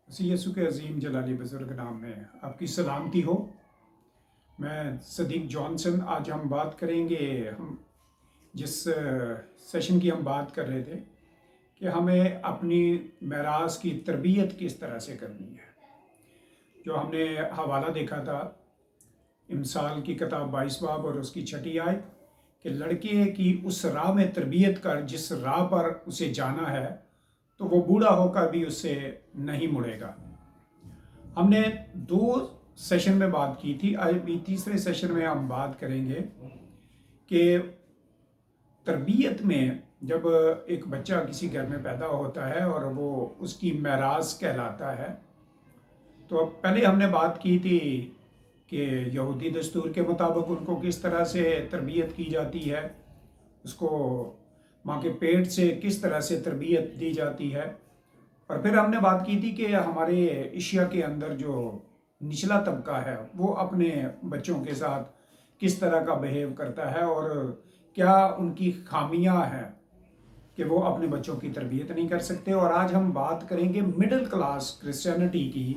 مسیح یسوع کے عظیم جلالی بزرگ نام میں آپ کی سلامتی ہو۔ میں صدیق جانسن۔ آج ہم بات کریں گے، ہم جس سیشن کی ہم بات کر رہے تھے کہ ہمیں اپنی میراث کی تربیت کس طرح سے کرنی ہے۔ جو ہم نے حوالہ دیکھا تھا امثال کی کتاب 22 باب اور اس کی 6 آیت کہ لڑکے کی اس راہ میں تربیت کر جس راہ پر اسے جانا ہے تو وہ بوڑھا ہو کر بھی اس سے نہیں مڑے گا۔ ہم نے 2 سیشن میں بات کی تھی، آج بھی تیسرے سیشن میں ہم بات کریں گے کہ تربیت میں جب ایک بچہ کسی گھر میں پیدا ہوتا ہے اور وہ اس کی میراث کہلاتا ہے، تو پہلے ہم نے بات کی تھی کہ یہودی دستور کے مطابق ان کو کس طرح سے تربیت کی جاتی ہے، اس کو ماں کے پیٹ سے کس طرح سے تربیت دی جاتی ہے، اور پھر ہم نے بات کی تھی کہ ہمارے ایشیا کے اندر جو نچلا طبقہ ہے وہ اپنے بچوں کے ساتھ کس طرح کا بیہیو کرتا ہے اور کیا ان کی خامیاں ہیں کہ وہ اپنے بچوں کی تربیت نہیں کر سکتے۔ اور آج ہم بات کریں گے مڈل کلاس کرسچینٹی کی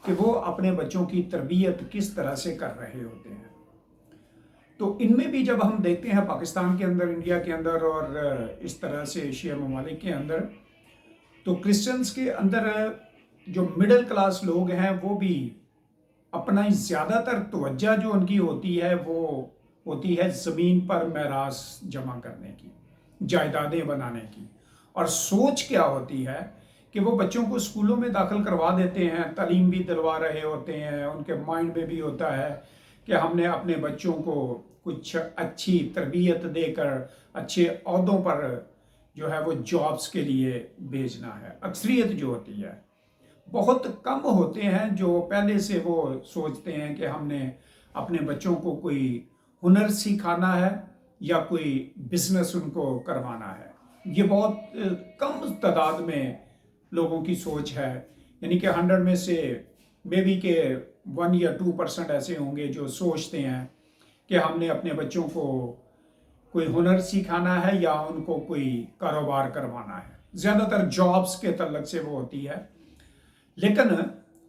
کہ وہ اپنے بچوں کی تربیت کس طرح سے کر رہے ہوتے ہیں۔ تو ان میں بھی جب ہم دیکھتے ہیں پاکستان کے اندر، انڈیا کے اندر اور اس طرح سے ایشیا ممالک کے اندر، تو کرسچنز کے اندر جو مڈل کلاس لوگ ہیں وہ بھی اپنا زیادہ تر توجہ جو ان کی ہوتی ہے وہ ہوتی ہے زمین پر میراث جمع کرنے کی، جائیدادیں بنانے کی، اور سوچ کیا ہوتی ہے کہ وہ بچوں کو اسکولوں میں داخل کروا دیتے ہیں، تعلیم بھی دلوا رہے ہوتے ہیں، ان کے مائنڈ میں بھی ہوتا ہے کہ ہم نے اپنے بچوں کو کچھ اچھی تربیت دے کر اچھے عہدوں پر جو ہے وہ جابس کے لیے بھیجنا ہے۔ اکثریت جو ہوتی ہے، بہت کم ہوتے ہیں جو پہلے سے وہ سوچتے ہیں کہ ہم نے اپنے بچوں کو کوئی ہنر سکھانا ہے یا کوئی بزنس ان کو کروانا ہے۔ یہ بہت کم تعداد میں لوگوں کی سوچ ہے، یعنی کہ 100 میں سے مے بی کہ 1 یا 2% ایسے ہوں گے جو سوچتے ہیں کہ ہم نے اپنے بچوں کو کوئی ہنر سکھانا ہے یا ان کو کوئی کاروبار کروانا ہے۔ زیادہ تر جابس کے تعلق سے وہ ہوتی ہے، لیکن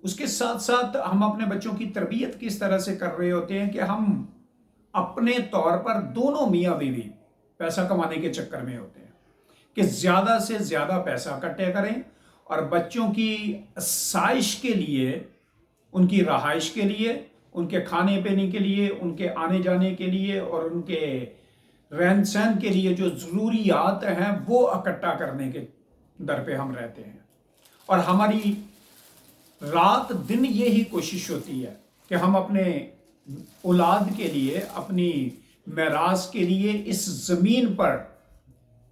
اس کے ساتھ ساتھ ہم اپنے بچوں کی تربیت کس طرح سے کر رہے ہوتے ہیں کہ ہم اپنے طور پر دونوں میاں بیوی پیسہ کمانے کے چکر میں ہوتے ہیں کہ زیادہ سے زیادہ پیسہ اکٹھے کریں اور بچوں کی آسائش کے لیے، ان کی رہائش کے لیے، ان کے کھانے پینے کے لیے، ان کے آنے جانے کے لیے اور ان کے رہن سہن کے لیے جو ضروریات ہیں وہ اکٹھا کرنے کے در پہ ہم رہتے ہیں۔ اور ہماری رات دن یہی کوشش ہوتی ہے کہ ہم اپنے اولاد کے لیے، اپنی میراث کے لیے اس زمین پر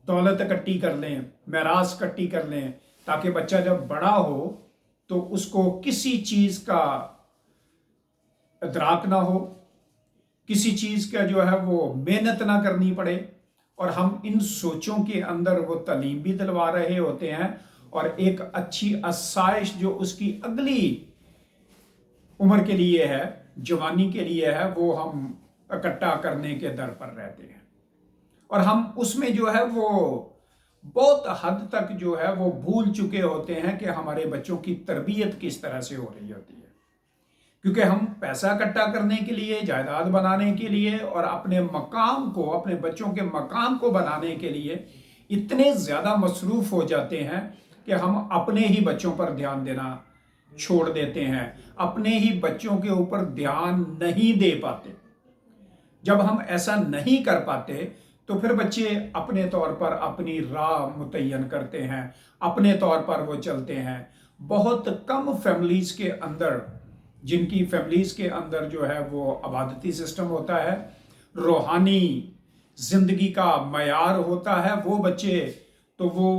دولت اکٹھی کر لیں، میراث اکٹھی کر لیں، تاکہ بچہ جب بڑا ہو تو اس کو کسی چیز کا ادراک نہ ہو، کسی چیز کا جو ہے وہ محنت نہ کرنی پڑے، اور ہم ان سوچوں کے اندر وہ تعلیم بھی دلوا رہے ہوتے ہیں اور ایک اچھی آسائش جو اس کی اگلی عمر کے لیے ہے، جوانی کے لیے ہے، وہ ہم اکٹھا کرنے کے در پر رہتے ہیں۔ اور ہم اس میں جو ہے وہ بہت حد تک جو ہے وہ بھول چکے ہوتے ہیں کہ ہمارے بچوں کی تربیت کس طرح سے ہو رہی ہوتی ہے، کیونکہ ہم پیسہ اکٹھا کرنے کے لیے، جائیداد بنانے کے لیے اور اپنے مقام کو، اپنے بچوں کے مقام کو بنانے کے لیے اتنے زیادہ مصروف ہو جاتے ہیں کہ ہم اپنے ہی بچوں پر دھیان دینا چھوڑ دیتے ہیں، اپنے ہی بچوں کے اوپر دھیان نہیں دے پاتے۔ جب ہم ایسا نہیں کر پاتے تو پھر بچے اپنے طور پر اپنی راہ متعین کرتے ہیں، اپنے طور پر وہ چلتے ہیں۔ بہت کم فیملیز کے اندر، جن کی فیملیز کے اندر جو ہے وہ عبادتی سسٹم ہوتا ہے، روحانی زندگی کا معیار ہوتا ہے، وہ بچے تو وہ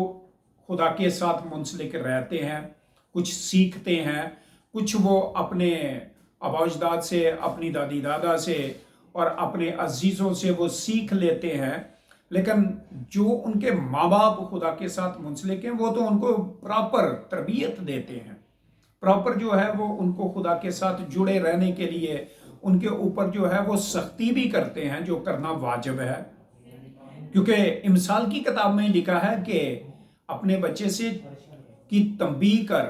خدا کے ساتھ منسلک رہتے ہیں، کچھ سیکھتے ہیں، کچھ وہ اپنے آباء و اجداد سے، اپنی دادی دادا سے اور اپنے عزیزوں سے وہ سیکھ لیتے ہیں، لیکن جو ان کے ماں باپ خدا کے ساتھ منسلک ہیں وہ تو ان کو پراپر تربیت دیتے ہیں، پراپر جو ہے وہ ان کو خدا کے ساتھ جڑے رہنے کے لیے ان کے اوپر جو ہے وہ سختی بھی کرتے ہیں، جو کرنا واجب ہے، کیونکہ امثال کی کتاب میں لکھا ہے کہ اپنے بچے سے کی تنبیہ کر،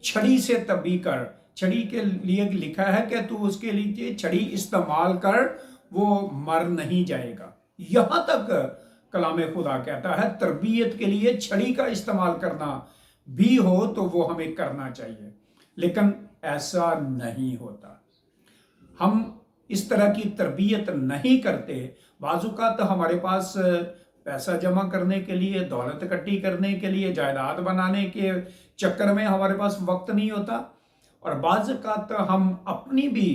छड़ी से तब्बी कर, छड़ी के लिए लिखा है कि तू उसके लिए छड़ी इस्तेमाल कर, वो मर नहीं जाएगा। यहां तक कलाम खुदा कहता है तरबियत के लिए छड़ी का इस्तेमाल करना भी हो तो वो हमें करना चाहिए, लेकिन ऐसा नहीं होता। हम इस तरह की तरबियत नहीं करते। बाज़-औक़ात हमारे पास पैसा जमा करने के लिए, दौलत इकट्ठी करने के लिए, जायदाद बनाने के चक्कर में हमारे पास वक्त नहीं होता, और बाज़-औक़ात हम अपनी भी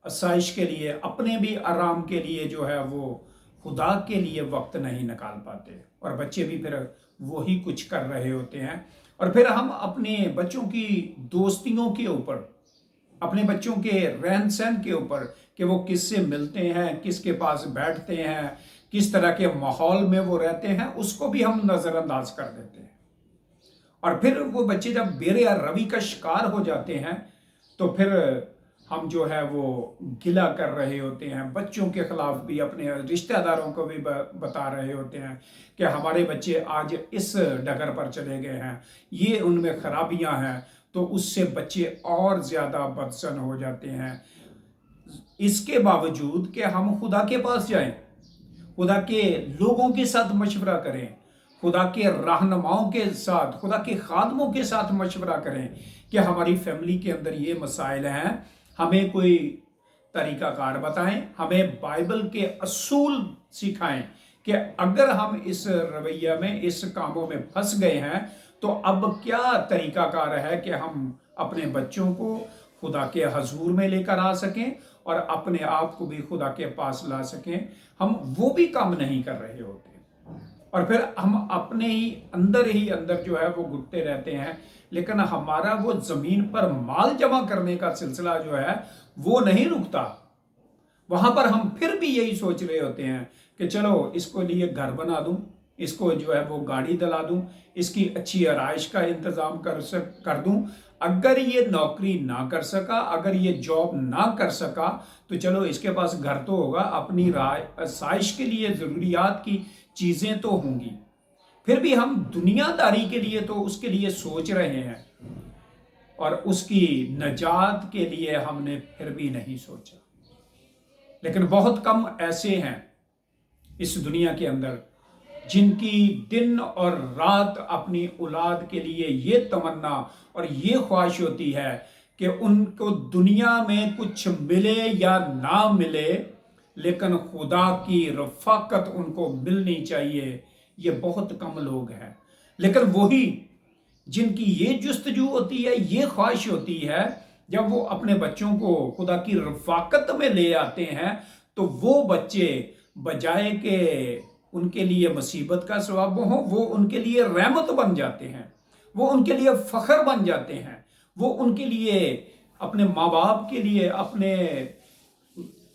आसाइश के लिए, अपने भी आराम के लिए जो है वो खुदा के लिए वक्त नहीं निकाल पाते, और बच्चे भी फिर वही कुछ कर रहे होते हैं। और फिर हम अपने बच्चों की दोस्तियों के ऊपर, अपने बच्चों के रहन सहन के ऊपर, कि वो किससे मिलते हैं, किसके पास बैठते हैं, किस तरह के माहौल में वो रहते हैं, उसको भी हम नज़रअंदाज कर देते हैं। और फिर वो बच्चे जब बेरहमी का शिकार हो जाते हैं तो फिर हम जो है वो गिला कर रहे होते हैं, बच्चों के खिलाफ भी, अपने रिश्तेदारों को भी बता रहे होते हैं कि हमारे बच्चे आज इस डगर पर चले गए हैं, ये उनमें खराबियां हैं, तो उससे बच्चे और ज़्यादा बदसन हो जाते हैं। इसके बावजूद कि हम खुदा के पास जाएं, खुदा के लोगों के साथ मशवरा करें, खुदा के रहनुमाओं के साथ, खुदा के खादमों के साथ मशवरा करें कि हमारी फैमिली के अंदर ये मसाइल हैं, हमें कोई तरीक़ाकार बताएं, हमें बाइबल के असूल सिखाएं कि अगर हम इस रवैया में, इस कामों में फंस गए हैं तो अब क्या तरीक़ाकार है कि हम अपने बच्चों को खुदा के हजूर में लेकर आ सकें और अपने आप को भी खुदा के पास ला सकें। हम वो भी काम नहीं कर रहे होते, और फिर हम अपने ही अंदर जो है वो घुटते रहते हैं, लेकिन हमारा वो ज़मीन पर माल जमा करने का सिलसिला जो है वो नहीं रुकता। वहां पर हम फिर भी यही सोच रहे होते हैं कि चलो इसको लिए घर बना दूं, इसको जो है वो गाड़ी दिला दूं, इसकी अच्छी आराइश का इंतज़ाम कर दूं। अगर ये नौकरी ना कर सका, अगर ये जॉब ना कर सका, तो चलो इसके पास घर तो होगा, अपनी आसाइश के लिए ज़रूरियात की चीज़ें तो होंगी। फिर भी हम दुनियादारी के लिए तो उसके लिए सोच रहे हैं, और उसकी नजात के लिए हमने फिर भी नहीं सोचा। लेकिन बहुत कम ऐसे हैं इस दुनिया के अंदर जिनकी दिन और रात अपनी औलाद के लिए ये तमन्ना और ये ख्वाहिश होती है कि उनको दुनिया में कुछ मिले या ना मिले, लेकिन खुदा की रफ़ाकत उनको मिलनी चाहिए। ये बहुत कम लोग हैं, लेकिन वही जिनकी ये जुस्तजू होती है, ये ख्वाहिश होती है, जब वो अपने बच्चों को खुदा की रफ़ाकत में ले आते हैं तो वो बच्चे बजाय के उनके लिए मुसीबत का सबब हो, वो उनके लिए रहमत बन जाते हैं, वो उनके लिए फ़ख्र बन जाते हैं, वो उनके लिए, अपने माँ बाप के लिए, अपने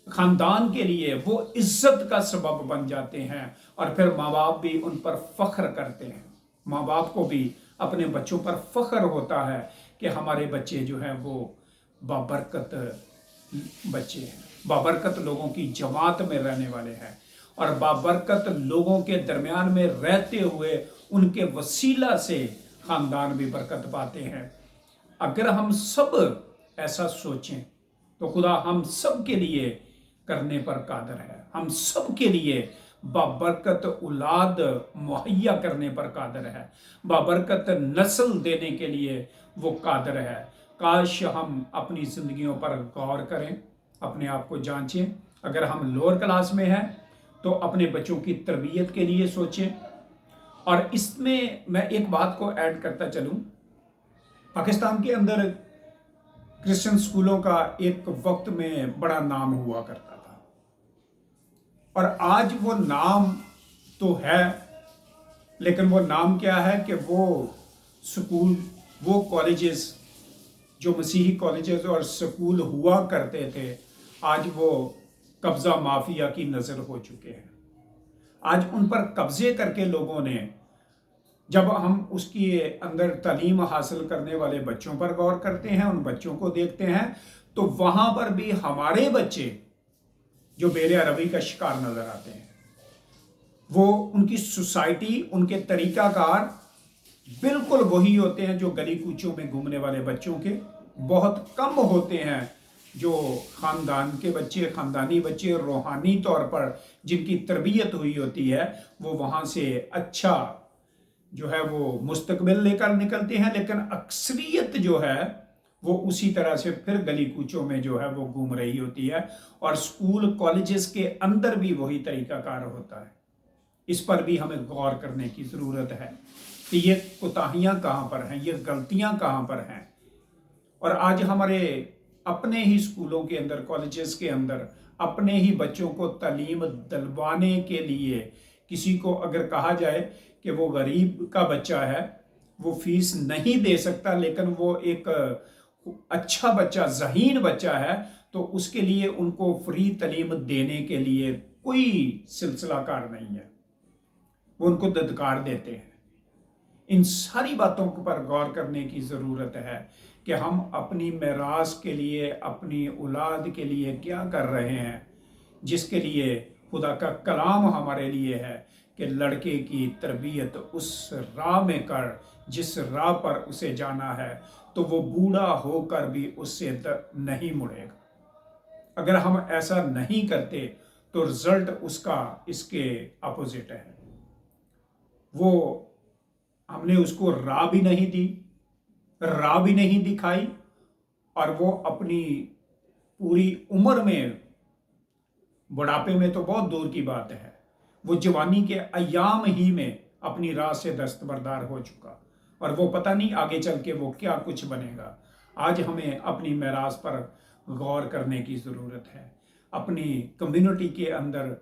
ख़ानदान के लिए वो इज्जत का सबब बन जाते हैं, और फिर माँ बाप भी उन पर फ़ख्र करते हैं। माँ बाप को भी अपने बच्चों पर फ़ख्र होता है कि हमारे बच्चे जो हैं वो बाबरकत बच्चे हैं, बाबरकत लोगों की जमात में रहने वाले हैं, और बाबरकत लोगों के दरमियान में रहते हुए उनके वसीला से ख़ानदान भी बरकत पाते हैं। अगर हम सब ऐसा सोचें तो खुदा हम सब के लिए करने पर कादर है, हम सब के लिए बाबरकत औलाद मुहैया करने पर कादर है, बाबरकत नस्ल देने के लिए वो कादर है। काश हम अपनी ज़िंदगियों पर गौर करें, अपने आप को जांचें। अगर हम लोअर क्लास में हैं तो अपने बच्चों की तरबियत के लिए सोचें। और इसमें मैं एक बात को ऐड करता चलूं, पाकिस्तान के अंदर क्रिश्चियन स्कूलों का एक वक्त में बड़ा नाम हुआ करता था, और आज वो नाम तो है, लेकिन वो नाम क्या है कि वो स्कूल, वो कॉलेजेस जो मसीही कॉलेजेस और स्कूल हुआ करते थे, आज वो कब्ज़ा माफिया की नज़र हो चुके हैं। आज उन पर कब्ज़े करके लोगों ने, जब हम उसकी अंदर तालीम हासिल करने वाले बच्चों पर गौर करते हैं, उन बच्चों को देखते हैं, तो वहाँ पर भी हमारे बच्चे जो बेरहमी का शिकार नज़र आते हैं। वो उनकी सोसाइटी, उनके तरीक़ाकार बिल्कुल वही होते हैं जो गली कूचों में घूमने वाले बच्चों के। बहुत कम होते हैं जो ख़ानदान के बच्चे, ख़ानदानी बच्चे रूहानी तौर पर जिनकी तरबियत हुई होती है, वो वहाँ से अच्छा जो है वो मुस्तकबिल लेकर निकलते हैं। लेकिन अक्सरियत जो है वो उसी तरह से फिर गली कूचों में जो है वो घूम रही होती है, और स्कूल कॉलेजेस के अंदर भी वही तरीकाकार होता है। इस पर भी हमें गौर करने की ज़रूरत है कि ये कोताहियाँ कहाँ पर हैं, ये गलतियाँ कहाँ पर हैं। और आज हमारे अपने ही स्कूलों के अंदर, कॉलेजेस के अंदर अपने ही बच्चों को तालीम दिलवाने के लिए किसी को अगर कहा जाए कि वो गरीब का बच्चा है, वो फीस नहीं दे सकता, लेकिन वो एक अच्छा बच्चा, ज़हीन बच्चा है, तो उसके लिए उनको फ्री तालीम देने के लिए कोई सिलसिला कार नहीं है, वो उनको धत्कार देते हैं। इन सारी बातों पर गौर करने की ज़रूरत है कि हम अपनी मेरास के लिए, अपनी औलाद के लिए क्या कर रहे हैं, जिसके लिए खुदा का कलाम हमारे लिए है कि लड़के की तरबियत उस राह में कर जिस राह पर उसे जाना है, तो वो बूढ़ा होकर भी उससे नहीं मुड़ेगा। अगर हम ऐसा नहीं करते तो रिजल्ट उसका इसके अपोजिट है। वो हमने उसको राह भी नहीं दी, राह भी नहीं दिखाई, और वो अपनी पूरी उम्र में, बुढ़ापे में तो बहुत दूर की बात है, वो जवानी के अयाम ही में अपनी राह से दस्तबरदार हो चुका, और वो पता नहीं आगे चल के वो क्या कुछ बनेगा। आज हमें अपनी मेरास पर गौर करने की ज़रूरत है। अपनी कम्युनिटी के अंदर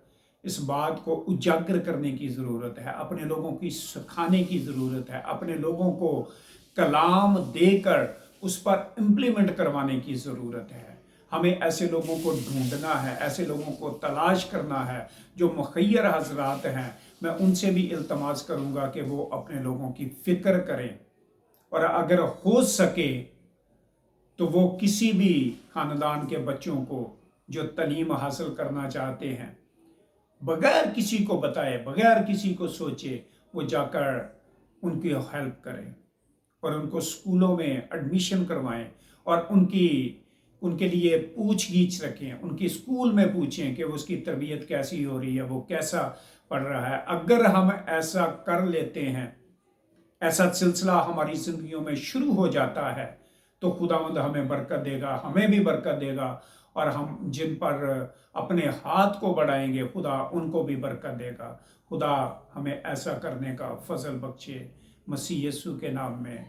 इस बात को उजागर करने की ज़रूरत है, अपने लोगों की सिखाने की ज़रूरत है, अपने लोगों को कलाम देकर उस पर इम्प्लीमेंट करवाने की ज़रूरत है। हमें ऐसे लोगों को ढूंढना है, ऐसे लोगों को तलाश करना है जो मुखय्यर हजरात हैं। मैं उनसे भी इल्तमास करूँगा कि वो अपने लोगों की फ़िक्र करें, और अगर हो सके तो वो किसी भी ख़ानदान के बच्चों को जो तालीम हासिल करना चाहते हैं, बगैर किसी को बताए, बगैर किसी को सोचे, वो जाकर उनकी हेल्प करें और उनको स्कूलों में एडमिशन करवाएं, और उनके लिए पूछ गीछ रखें, उनकी स्कूल में पूछें कि उसकी तरबियत कैसी हो रही है, वो कैसा पढ़ रहा है। अगर हम ऐसा कर लेते हैं, ऐसा सिलसिला हमारी ज़िंदगियों में शुरू हो जाता है, तो खुदावंद हमें बरकत देगा, हमें भी बरकत देगा, और हम जिन पर अपने हाथ को बढ़ाएंगे खुदा उनको भी बरकत देगा। खुदा हमें ऐसा करने का फजल बख्शे, मसीह यीशु के नाम में।